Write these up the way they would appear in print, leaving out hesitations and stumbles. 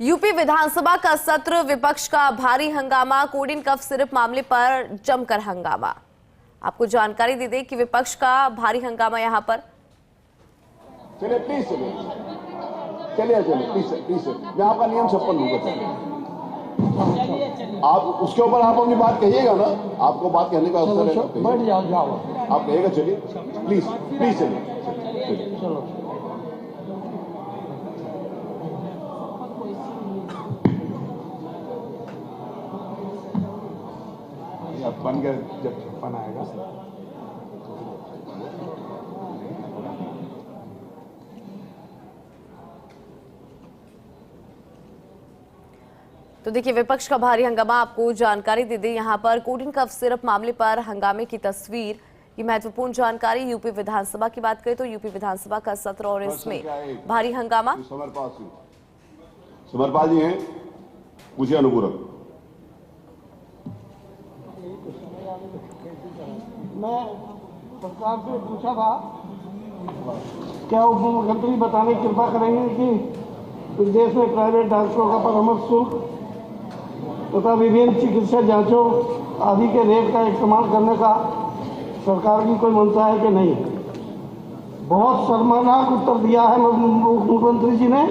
UP विधानसभा का सत्र, विपक्ष का भारी हंगामा, कोडिन कफ सिरप मामले पर जमकर हंगामा। आपको जानकारी दे दें कि विपक्ष का भारी हंगामा यहां पर। चलिए प्लीज चलिए प्लीज मैं आपका नियम 56 लूंगा। आप उसके ऊपर आप अपनी बात कहिएगा ना, आपको बात कहने का अवसर है, बैठ जाओ आप कहिएगा। चलिए प्लीज चलिए चलो। बन गया जब 56 आएगा। तो देखिए, विपक्ष का भारी हंगामा, आपको जानकारी दे दें यहां पर कोडिन कफ सिरप मामले पर हंगामे की तस्वीर। ये महत्वपूर्ण जानकारी। यूपी विधानसभा की बात करें तो यूपी विधानसभा का सत्र और इसमें भारी हंगामा। समरपाल जी हैं, पूछिए अनुपूरक। मैं सरकार से पूछा था, क्या उप मुख्यमंत्री बताने की कृपा करेंगे कि प्रदेश में प्राइवेट डॉक्टरों का परामर्श शुल्क तथा विभिन्न चिकित्सा जांचों आदि के रेट का इस्तेमाल करने का सरकार की कोई मंशा है कि नहीं। बहुत शर्मनाक उत्तर दिया है मुख्यमंत्री जी ने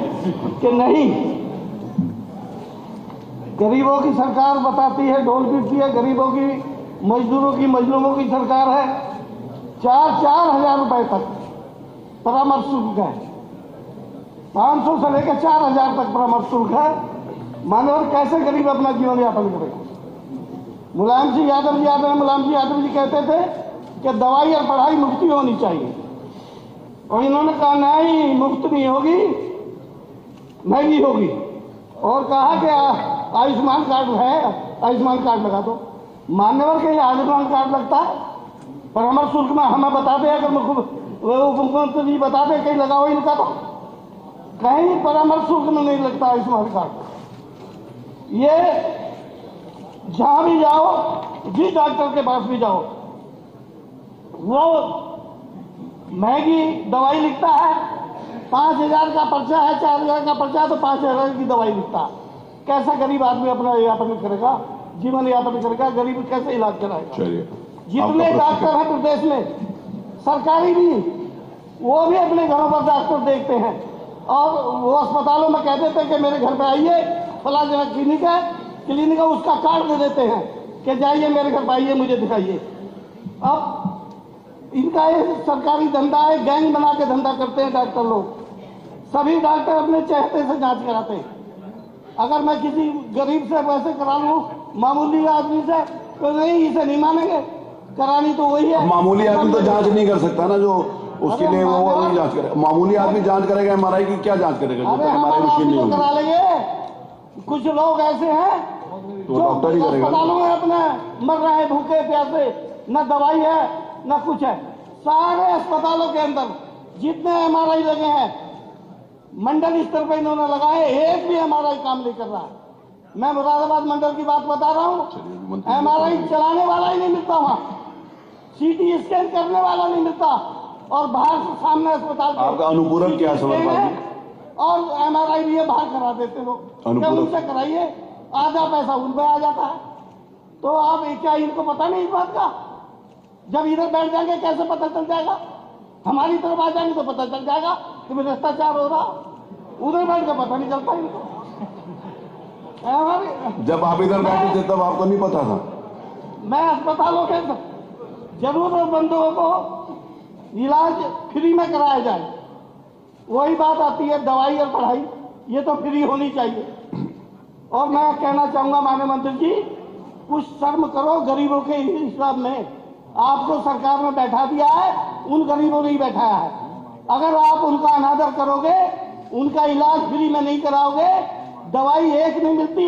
कि नहीं। गरीबों की सरकार बताती है, ढोल पीटती है, गरीबों की, मजदूरों की, मजलूमों की सरकार है। 4-4 हजार रुपए तक परामर्श शुल्क है। 500 से लेकर 4,000 तक परामर्श शुल्क है। मानवर कैसे गरीब अपना जीवन यापन करेगा। मुलायम सिंह यादव जी कहते थे कि दवाई और पढ़ाई मुफ्ती होनी चाहिए, और इन्होंने कहा नहीं, मुफ्त नहीं होगी, महंगी होगी। और कहा कि आयुष्मान कार्ड है, आयुष्मान कार्ड लगा दो। मान्यवर के आयुष्मान कार्ड लगता है, परामर्श शुल्क में हमें बता दे, अगर मुख्यमंत्री जी बता दे कहीं लगाओ इनका, तो कहीं परामर्श शुल्क में नहीं लगता आयुष्मान कार्ड। ये जहां भी जाओ, जिस डॉक्टर के पास भी जाओ, वो महंगी दवाई लिखता है। 5,000 का पर्चा है, 4,000 का पर्चा है, तो 5,000 की दवाई लिखता है। कैसा गरीब आदमी अपना यापन करेगा, जीवन यापन करेगा, गरीब कैसे इलाज कराएगा। जितने डॉक्टर हैं प्रदेश में, सरकारी भी, वो भी अपने घरों पर डॉक्टर देखते हैं, और वो अस्पतालों में कह देते हैं कि मेरे घर पे आइए, फला जगह क्लिनिक है, उसका कार्ड दे देते हैं कि जाइए मेरे घर पे आइए, मुझे दिखाइए। अब इनका ये सरकारी धंधा है, गैंग बना के धंधा करते हैं डॉक्टर लोग। सभी डॉक्टर अपने चहेते से जांच कराते हैं। अगर मैं किसी गरीब से वैसे करा लूं, मामूली आदमी से, तो नहीं, इसे नहीं मानेंगे, करानी तो वही है। मामूली आदमी तो जांच नहीं कर सकता ना, जो उसके लिए वो नहीं जांच करे। मामूली आदमी जांच करेगा, MRI की क्या जांच करेगा, जो MRI मशीन नहीं होगी। करा लेंगे। कुछ लोग ऐसे हैं तो डॉक्टर ही करेगा। अस्पतालों में अपने मर रहे हैं भूखे प्यासे, न दवाई है न कुछ है। सारे अस्पतालों के अंदर जितने MRI लगे हैं, मंडल स्तर पर इन्होंने लगाए, एक भी MRI काम नहीं कर रहा है। मैं मुरादाबाद मंडल की बात बता रहा हूँ, MRI चलाने वाला ही नहीं मिलता वहां, CT स्कैन करने वाला नहीं मिलता, और बाहर से सामने अस्पताल आपका अनुपूरक क्या समझ, और MRI भी बाहर करा देते लोग। क्या उनसे कराइए, आधा पैसा उन पे आ जाता है। तो आप क्या इनको पता नहीं इस बात का? जब इधर बैठ जाएंगे कैसे पता चल जाएगा? हमारी तरफ आ जाएंगे तो पता चल जाएगा कि भ्रष्टाचार हो रहा। उधर बैठ कर पता नहीं चलता इनको। जब आप इधर बैठे थे तब आपको नहीं पता था? मैं अस्पतालों के जरूरतमंदों को इलाज फ्री में कराया जाए, वही बात आती है। दवाई और पढ़ाई ये तो फ्री होनी चाहिए। और मैं कहना चाहूंगा माननीय मंत्री जी, कुछ शर्म करो गरीबों के हिसाब में। आपको सरकार में बैठा दिया है, उन गरीबों ने ही बैठाया है। अगर आप उनका अनादर करोगे, उनका इलाज फ्री में नहीं कराओगे, दवाई एक नहीं मिलती,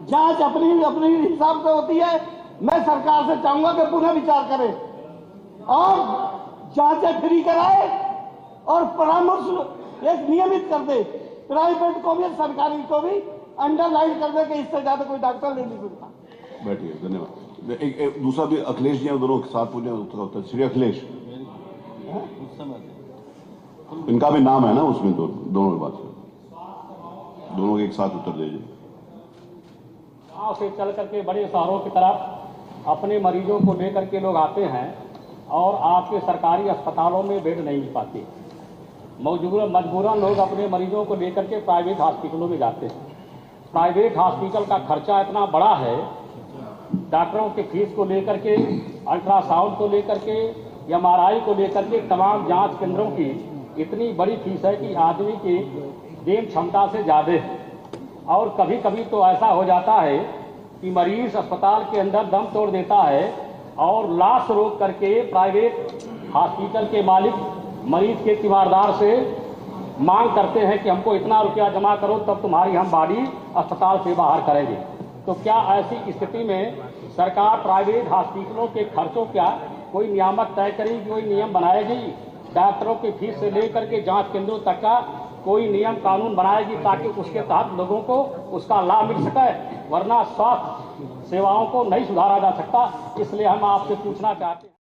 जांच अपनी अपनी हिसाब से होती है। मैं सरकार से चाहूंगा कि पुनः विचार करें और जांचें फ्री कराए, और परामर्श एक नियमित कर दे। प्राइवेट को भी, सरकारी को भी अंडरलाइन कर दे कि इससे ज्यादा कोई डॉक्टर ले नहीं सकता। बैठिए, धन्यवाद। एक दूसरा भी अखिलेश जी दोनों के साथ पूछे। श्री अखिलेश, इनका भी नाम है ना उसमें, दोनों बात। दोनों के एक साथ उत्तर दीजिए। गाँव से चल करके बड़े शहरों की तरफ अपने मरीजों को लेकर के लोग आते हैं और आपके सरकारी अस्पतालों में बेड नहीं मिल पाते। मजबूरन लोग अपने मरीजों को लेकर के प्राइवेट हॉस्पिटलों में जाते हैं। प्राइवेट हॉस्पिटल का खर्चा इतना बड़ा है, डॉक्टरों के फीस को लेकर के, अल्ट्रासाउंड को लेकर के, MRI को लेकर के, तमाम जांच केंद्रों की इतनी बड़ी फीस है कि आदमी की देन क्षमता से ज़्यादा है। और कभी कभी तो ऐसा हो जाता है कि मरीज अस्पताल के अंदर दम तोड़ देता है और लाश रोक करके प्राइवेट हॉस्पिटल के मालिक मरीज के तीमारदार से मांग करते हैं कि हमको इतना रुपया जमा करो तब तुम्हारी हम बॉडी अस्पताल से बाहर करेंगे। तो क्या ऐसी स्थिति में सरकार प्राइवेट हॉस्पिटलों के खर्चों का कोई नियामक तय करेगी, कोई नियम बनाएगी? डॉक्टरों की फीस से लेकर के जांच केंद्रों तक का कोई नियम कानून बनाएगी ताकि उसके तहत लोगों को उसका लाभ मिल सके, वरना स्वास्थ्य सेवाओं को नहीं सुधारा जा सकता। इसलिए हम आपसे पूछना चाहते हैं।